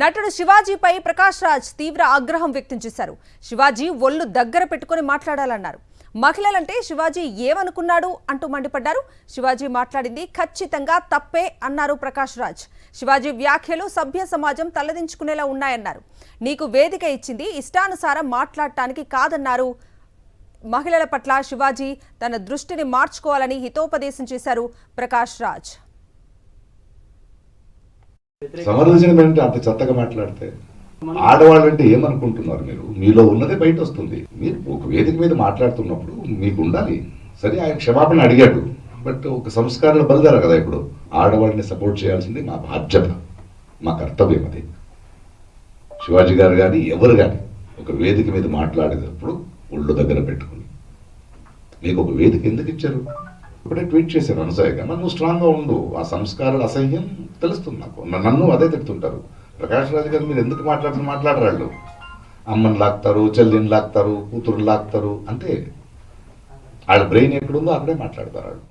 నటుడు శివాజీపై ప్రకాష్ రాజ్ తీవ్ర ఆగ్రహం వ్యక్తం చేశారు. శివాజీ ఒళ్ళు దగ్గర పెట్టుకొని మాట్లాడాలన్నారు. మహిళలంటే శివాజీ ఏమనుకున్నాడు అంటూ మండిపడ్డారు. శివాజీ మాట్లాడింది ఖచ్చితంగా తప్పే అన్నారు ప్రకాష్ రాజ్. శివాజీ వ్యాఖ్యలు సభ్య సమాజం తలదించుకునేలా ఉన్నాయన్నారు. నీకు వేదిక ఇచ్చింది ఇష్టానుసారం మాట్లాడటానికి కాదన్నారు. మహిళల పట్ల శివాజీ తన దృష్టిని మార్చుకోవాలని హితోపదేశం చేశారు ప్రకాష్ రాజ్. సమర్థించడం ఏంటంటే అంత చెత్తగా మాట్లాడితే ఆడవాళ్ళు అంటే ఏమనుకుంటున్నారు? మీరు మీలో ఉన్నదే బయట వస్తుంది. మీరు ఒక వేదిక మీద మాట్లాడుతున్నప్పుడు మీకు ఉండాలి. సరే, ఆయన క్షమాపణ అడిగాడు, బట్ ఒక సంస్కారాలు బలిదారు కదా. ఇప్పుడు ఆడవాళ్ళని సపోర్ట్ చేయాల్సింది మా బాధ్యత, మా కర్తవ్యం. అది శివాజీ గారు కానీ ఎవరు కానీ ఒక వేదిక మీద మాట్లాడేటప్పుడు ఒళ్ళు దగ్గర పెట్టుకుని, మీకు ఒక వేదిక ఎందుకు ఇచ్చారు? ఇప్పుడే ట్వీట్ చేశాను అనసూయగా, నువ్వు స్ట్రాంగ్గా ఉండు. ఆ సంస్కారాల అసహ్యం తెలుస్తుంది నాకు. నన్ను అదే తిడుతుంటారు. ప్రకాష్ రాజ్ గారు మీరు ఎందుకు మాట్లాడరాళ్ళు? అమ్మని లాక్తారు, చెల్లిని లాక్తారు, కూతురు లాక్తారు. అంటే వాళ్ళ బ్రెయిన్ ఎక్కడుందో అక్కడే మాట్లాడతారు వాళ్ళు.